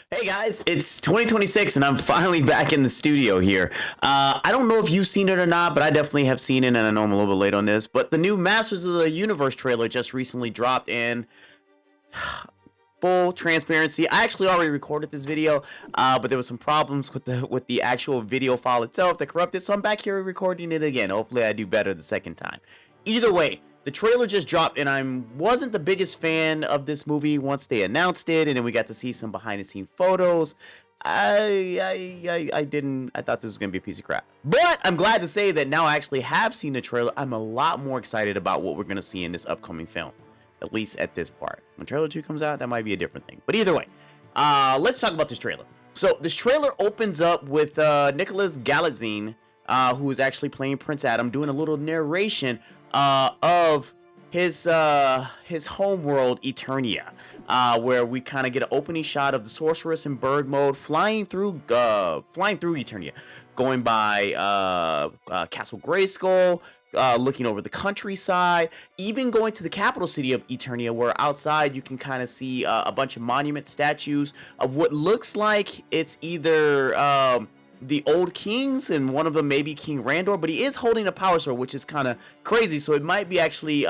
Hey guys, it's 2026 and I'm finally back in the studio here. I don't know if you've seen it or not, but I definitely have seen it, and I know I'm a little bit late on this. But the new Masters of the Universe trailer just recently dropped, and full transparency, I actually already recorded this video, but there was some problems with the actual video file itself that corrupted, so I'm back here recording it again. Hopefully I do better the second time. Either way, the trailer just dropped, and I wasn't the biggest fan of this movie once they announced it, and then we got to see some behind-the-scenes photos. I thought this was gonna be a piece of crap, but I'm glad to say that now I actually have seen the trailer. I'm a lot more excited about what we're gonna see in this upcoming film, at least at this part. When trailer 2 comes out, that might be a different thing. But either way, let's talk about this trailer. So this trailer opens up with Nicholas Galitzine, who is actually playing Prince Adam, doing a little narration of his home world Eternia, where we kind of get an opening shot of the sorceress in bird mode flying through Eternia, going by Castle Grayskull, looking over the countryside, even going to the capital city of Eternia, where outside you can kind of see a bunch of monument statues of what looks like it's either the old kings, and one of them may be King Randor, but he is holding a power sword, which is kind of crazy, so it might be actually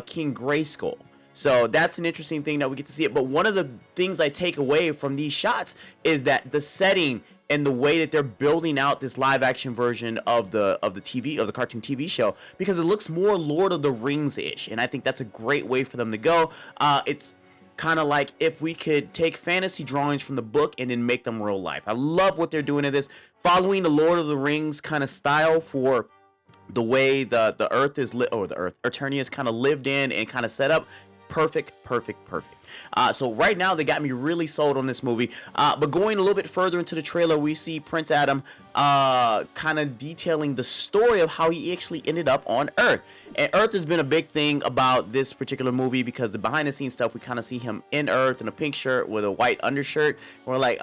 King Grayskull. So that's an interesting thing that we get to see it. But one of the things I take away from these shots is that the setting and the way that they're building out this live action version of the cartoon TV show, because it looks more Lord of the Rings-ish, and I think that's a great way for them to go. It's kind of like if we could take fantasy drawings from the book and then make them real life. I love what they're doing in this, following the Lord of the Rings kind of style for the way the earth is Eternia is kind of lived in and kind of set up. Perfect. So right now they got me really sold on this movie, but going a little bit further into the trailer, we see Prince Adam kind of detailing the story of how he actually ended up on Earth. And Earth has been a big thing about this particular movie, because the behind the scenes stuff, we kind of see him in Earth in a pink shirt with a white undershirt. We're like,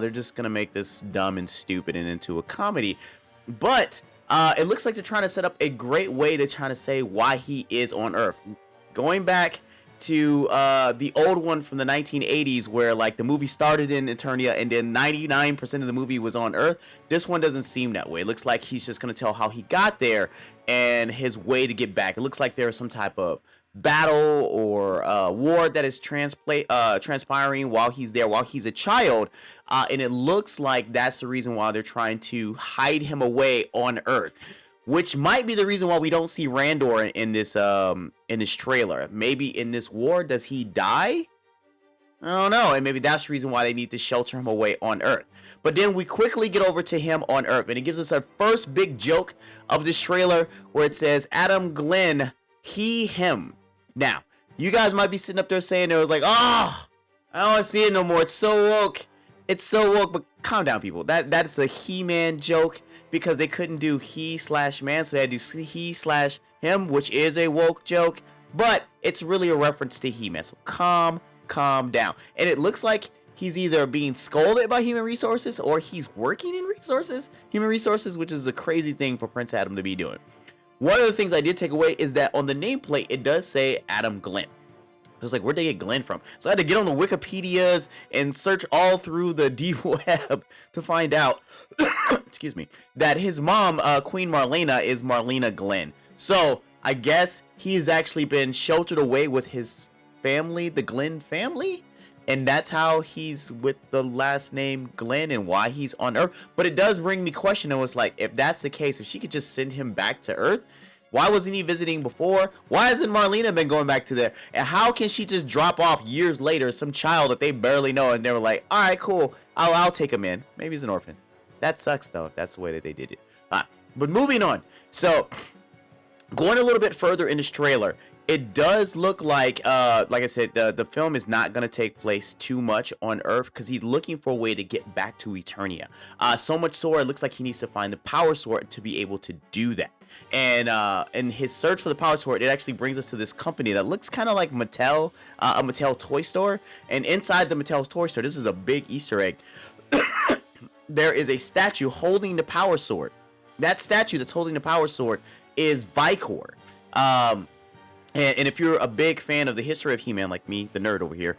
they're just gonna make this dumb and stupid and into a comedy. But it looks like they're trying to set up a great way to try to say why he is on Earth, going back to the old one from the 1980s, where like the movie started in Eternia and then 99% of the movie was on Earth. This one doesn't seem that way. It looks like he's just going to tell how he got there and his way to get back. It looks like there's some type of battle or war that is transpiring while he's there, while he's a child, and it looks like that's the reason why they're trying to hide him away on Earth, which might be the reason why we don't see Randor in this trailer. Maybe in this war, does he die? I don't know, and maybe that's the reason why they need to shelter him away on Earth. But then we quickly get over to him on Earth, and it gives us our first big joke of this trailer, where it says Adam Glenn, he, him. Now, you guys might be sitting up there saying it was like, I don't want to see it no more. It's so woke. It's so woke, but calm down, people. That's a He-Man joke, because they couldn't do he/man, so they had to do he/him, which is a woke joke, but it's really a reference to He-Man. So calm down. And it looks like he's either being scolded by Human Resources or he's working in Human Resources, which is a crazy thing for Prince Adam to be doing. One of the things I did take away is that on the nameplate, it does say Adam Glenn. I was like, where'd they get Glenn from? So I had to get on the Wikipedias and search all through the deep web to find out, excuse me, that his mom, Queen Marlena, is Marlena Glenn. So I guess he has actually been sheltered away with his family, the Glenn family, and that's how he's with the last name Glenn and why he's on Earth. But it does bring me question. It was like, if that's the case, if she could just send him back to Earth, why wasn't he visiting before? Why hasn't Marlena been going back to there? And how can she just drop off years later some child that they barely know, and they were like, all right, cool, I'll take him in. Maybe he's an orphan. That sucks, though, if that's the way that they did it. But moving on. So going a little bit further in this trailer, it does look like I said, the film is not going to take place too much on Earth, because he's looking for a way to get back to Eternia. So much so, it looks like he needs to find the power sword to be able to do that. And his search for the power sword, it actually brings us to this company that looks kind of like Mattel, a Mattel toy store. And inside the Mattel's toy store, this is a big Easter egg. There is a statue holding the power sword. That statue that's holding the power sword is Vicor. And if you're a big fan of the history of He-Man, like me, the nerd over here,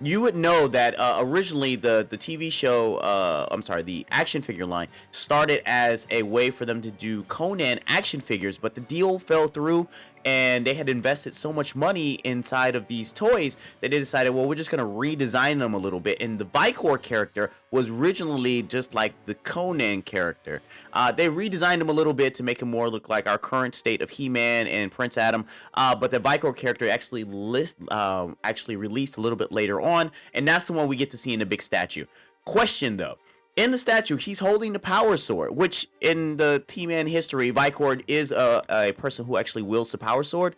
you would know that originally the TV show, the action figure line started as a way for them to do Conan action figures, but the deal fell through, and they had invested so much money inside of these toys that they decided, well, we're just gonna redesign them a little bit. And the Vicor character was originally just like the Conan character. They redesigned him a little bit to make him more look like our current state of He-Man and Prince Adam, but the Vicor character actually released a little bit later on, and that's the one we get to see in the big statue. Question though. In the statue, he's holding the power sword, which in the He-Man history, Vicor is a person who actually wields the power sword.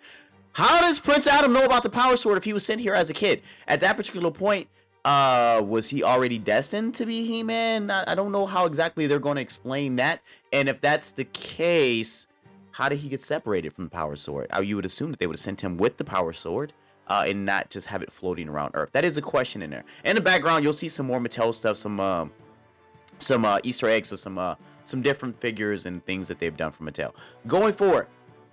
How does Prince Adam know about the power sword if he was sent here as a kid? At that particular point, was he already destined to be He-Man? I don't know how exactly they're going to explain that. And if that's the case, how did he get separated from the power sword? You would assume that they would have sent him with the power sword. And not just have it floating around Earth. That is a question in there. In the background, you'll see some more Mattel stuff, some Easter eggs of some different figures and things that they've done for Mattel. Going forward,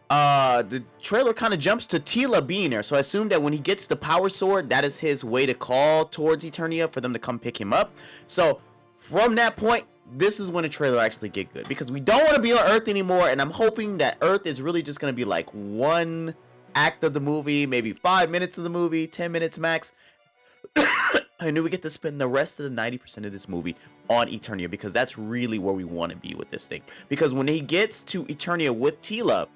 the trailer kind of jumps to Tila being there, so I assume that when he gets the power sword, that is his way to call towards Eternia for them to come pick him up. So from that point, this is when the trailer actually get good, because we don't want to be on Earth anymore, and I'm hoping that Earth is really just going to be like one act of the movie, maybe 5 minutes of the movie, 10 minutes max. I knew we get to spend the rest of the 90% of this movie on Eternia, because that's really where we want to be with this thing. Because when he gets to Eternia with Tila,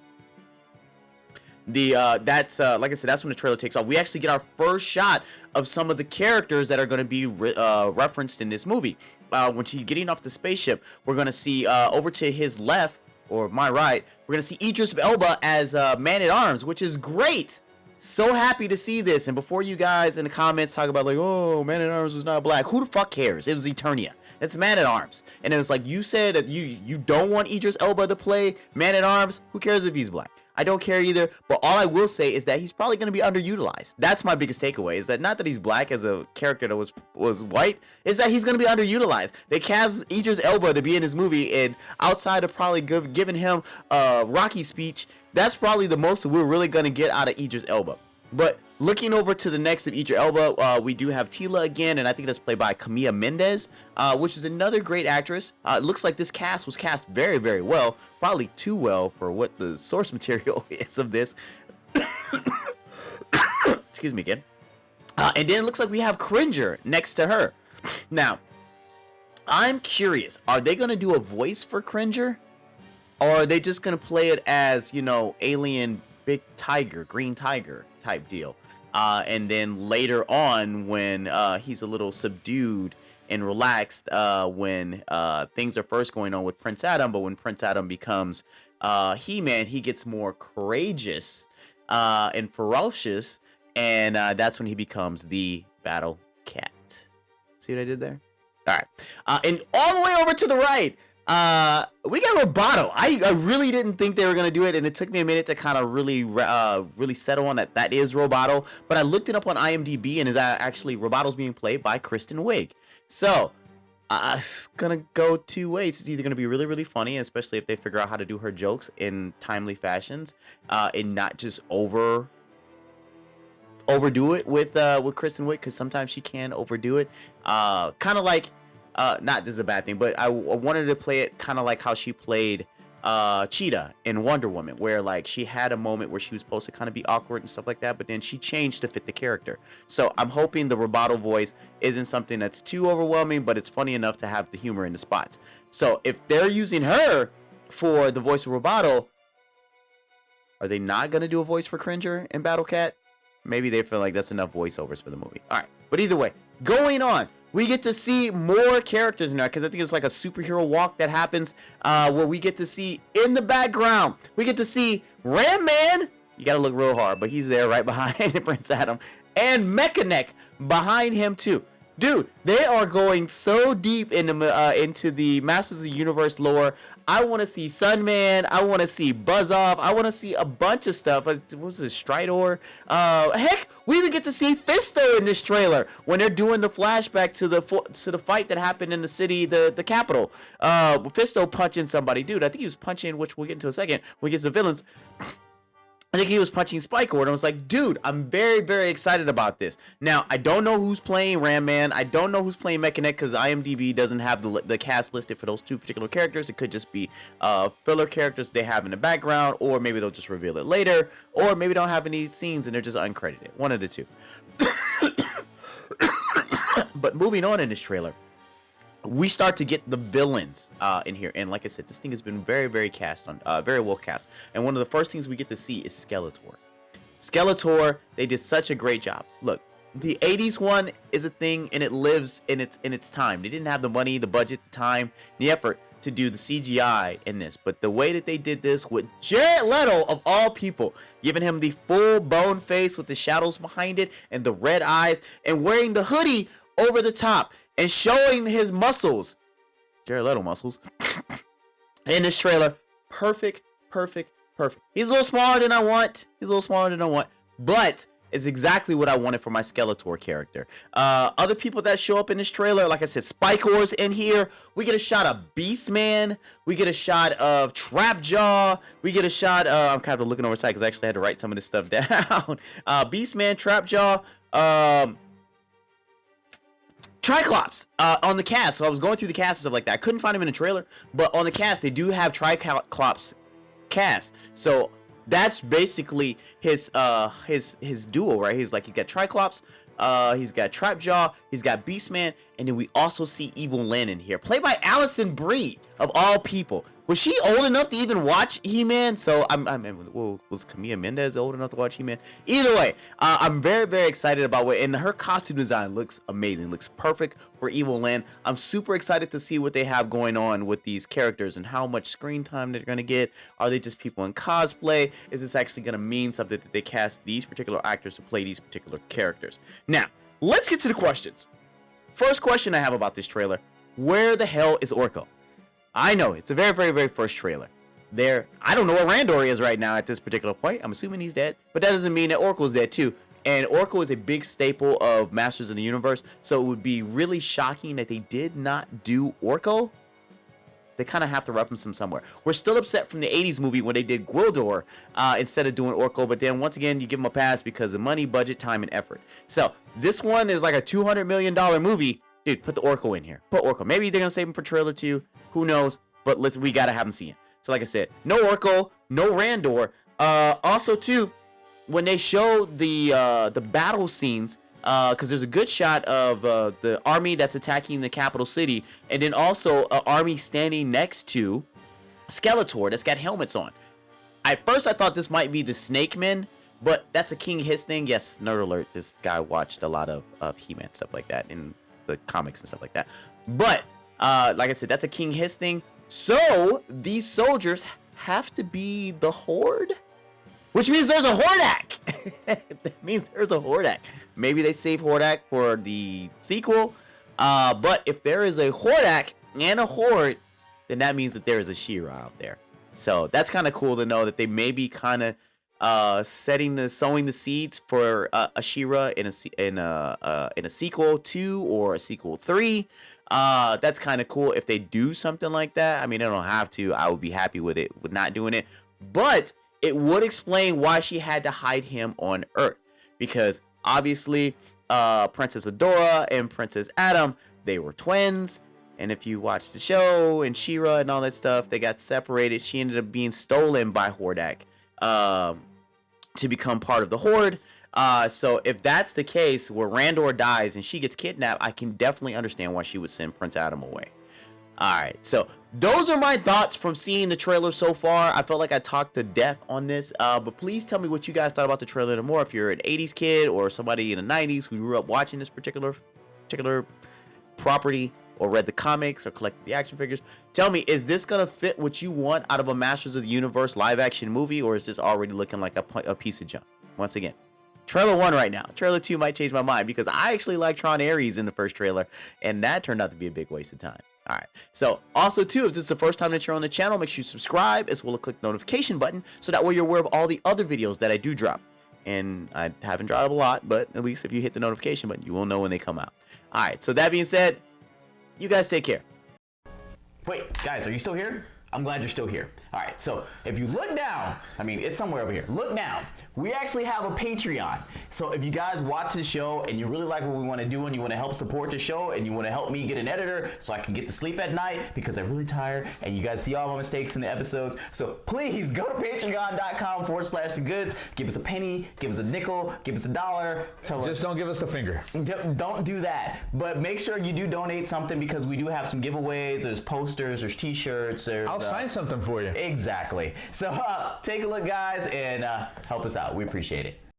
that's like I said, that's when the trailer takes off. We actually get our first shot of some of the characters that are going to be referenced in this movie. When she's getting off the spaceship, we're going to see over to his left, or my right, we're going to see Idris Elba as Man-at-Arms, which is great. So happy to see this. And before you guys in the comments talk about like, oh, Man-at-Arms was not black, who the fuck cares? It was Eternia. It's Man-at-Arms. And it was like, you said that you don't want Idris Elba to play Man-at-Arms. Who cares if he's black? I don't care either, but all I will say is that he's probably going to be underutilized. That's my biggest takeaway, is that not that he's black as a character that was white, is that he's going to be underutilized. They cast Idris Elba to be in this movie, and outside of probably giving him a Rocky speech, that's probably the most we're really going to get out of Idris Elba. But looking over to the next of Idris Elba, we do have Tila again, and I think that's played by Camila Mendez, which is another great actress. It looks like this cast was cast very, very well, probably too well for what the source material is of this. Excuse me again. And then it looks like we have Cringer next to her. Now, I'm curious, are they going to do a voice for Cringer? Or are they just going to play it as, you know, alien big tiger, green tiger type deal? And then later on, when he's a little subdued and relaxed, when things are first going on with Prince Adam, but when Prince Adam becomes He-Man, he gets more courageous and ferocious, and that's when he becomes the Battle Cat. See what I did there? All right. And all the way over to the right, we got Roboto. I really didn't think they were going to do it, and it took me a minute to kind of really settle on that is Roboto. But I looked it up on IMDb, and is actually Roboto's being played by Kristen Wiig. So it's going to go two ways. It's either going to be really, really funny, especially if they figure out how to do her jokes in timely fashions, and not just overdo it with Kristen Wiig, because sometimes she can overdo it. Kind of like, not this is a bad thing, but I wanted to play it kind of like how she played Cheetah in Wonder Woman, where like she had a moment where she was supposed to kind of be awkward and stuff like that, but then she changed to fit the character. So I'm hoping the Roboto voice isn't something that's too overwhelming, but it's funny enough to have the humor in the spots. So if they're using her for the voice of Roboto, are they not going to do a voice for Cringer and Battle Cat? Maybe they feel like that's enough voiceovers for the movie. All right, but either way, going on, we get to see more characters in there, because I think it's like a superhero walk that happens where we get to see in the background, we get to see Ram Man. You got to look real hard, but he's there right behind Prince Adam, and Mechanic behind him too. Dude, they are going so deep into the Masters of the Universe lore. I want to see Sunman. I want to see Buzz Off. I want to see a bunch of stuff. What was it, Stridor? Heck, we even get to see Fisto in this trailer when they're doing the flashback to the fight that happened in the city, the capital. Fisto punching somebody. Dude, I think he was punching, which we'll get into in a second when we get to the villains. I think he was punching Spike Lord, and I was like, dude, I'm very, very excited about this. Now, I don't know who's playing Ram Man. I don't know who's playing Mechanic because IMDb doesn't have the cast listed for those two particular characters. It could just be filler characters they have in the background, or maybe they'll just reveal it later, or maybe they don't have any scenes and they're just uncredited. One of the two. But moving on in this trailer, we start to get the villains in here, and like I said, this thing has been very, very very well cast. And one of the first things we get to see is Skeletor. Skeletor, they did such a great job. Look, the 80s one is a thing, and it lives in its time. They didn't have the money, the budget, the time, the effort to do the CGI in this, but the way that they did this with Jared Leto of all people, giving him the full bone face with the shadows behind it and the red eyes, and wearing the hoodie over the top and showing his muscles, Jared Leto muscles, in this trailer. Perfect. He's a little smaller than I want. But it's exactly what I wanted for my Skeletor character. Other people that show up in this trailer, like I said, Spike-Or's in here. We get a shot of Beastman. We get a shot of Trapjaw. We get a shot of, I'm kind of looking over the side because I actually had to write some of this stuff down. Beastman, Trapjaw, Triclops on the cast. So I was going through the cast and stuff like that. I couldn't find him in the trailer, but on the cast they do have Triclops cast. So that's basically his duo, right? He's got Triclops, he's got Trapjaw, he's got Beastman, and then we also see Evil Lyn in here, played by Allison Brie of all people. Was she old enough to even watch He-Man? So was Camilla Mendez old enough to watch He-Man? Either way, I'm very, very excited about what, and her costume design looks amazing, looks perfect for Evil Lyn. I'm super excited to see what they have going on with these characters and how much screen time they're gonna get. Are they just people in cosplay? Is this actually gonna mean something that they cast these particular actors to play these particular characters? Now, let's get to the questions. First question I have about this trailer: where the hell is Orko? I know it's a very, very, very first trailer. I don't know where Randor is right now at this particular point. I'm assuming he's dead, but that doesn't mean that Orko's dead too. And Orko is a big staple of Masters of the Universe, so it would be really shocking that they did not do Orko. They kind of have to reference him somewhere. We're still upset from the 80s movie when they did Gwildor instead of doing Orko, but then once again, you give them a pass because of money, budget, time, and effort. So this one is like a $200 million movie. Dude, put the Orko in here. Put Orko. Maybe they're going to save him for trailer 2. Who knows? But we got to have him see him. So like I said, no Orko, no Randor. Also, too, when they show the battle scenes, because there's a good shot of the army that's attacking the capital city, and then also an army standing next to Skeletor that's got helmets on. At first, I thought this might be the Snake Men, but that's a King Hiss thing. Yes, nerd alert, this guy watched a lot of He-Man stuff like that in the comics and stuff like that. But like I said, that's a King Hiss thing. So these soldiers have to be the Horde, which means there's a Hordak. That means there's a Hordak. Maybe they save Hordak for the sequel. But if there is a Hordak and a Horde, then that means that there is a She-Ra out there. So that's kind of cool to know that they may be kind of sowing the seeds for a She-Ra in a sequel 2 or a sequel 3. That's kind of cool if they do something like that. I mean, they don't have to. I would be happy with not doing it. But it would explain why she had to hide him on Earth. Because obviously, Princess Adora and Princess Adam, they were twins. And if you watch the show and She-Ra and all that stuff, they got separated. She ended up being stolen by Hordak to become part of the Horde. So if that's the case, where Randor dies and she gets kidnapped, I can definitely understand why she would send Prince Adam away. Alright, so those are my thoughts from seeing the trailer so far. I felt like I talked to death on this, but please tell me what you guys thought about the trailer and more. If you're an 80s kid or somebody in the 90s who grew up watching this particular property, or read the comics or collected the action figures, tell me, is this gonna fit what you want out of a Masters of the Universe live action movie, or is this already looking like a piece of junk? Once again, trailer 1 right now. Trailer 2 might change my mind because I actually like Tron Ares in the first trailer, and that turned out to be a big waste of time. Alright, so also too, if this is the first time that you're on the channel, make sure you subscribe as well as click the notification button so that way you're aware of all the other videos that I do drop. And I haven't dropped a lot, but at least if you hit the notification button, you will know when they come out. Alright, so that being said, you guys take care. Wait, guys, are you still here? I'm glad you're still here. All right, so if you look down, I mean, it's somewhere over here. Look down. We actually have a Patreon. So if you guys watch the show and you really like what we want to do and you want to help support the show and you want to help me get an editor so I can get to sleep at night because I'm really tired and you guys see all my mistakes in the episodes. So please go to patreon.com/thegoods. Give us a penny, give us a nickel, give us $1. Just don't give us the finger. Don't do that. But make sure you do donate something because we do have some giveaways. There's posters, there's t-shirts. I'll sign something for you. Exactly. So take a look, guys, and help us out. We appreciate it.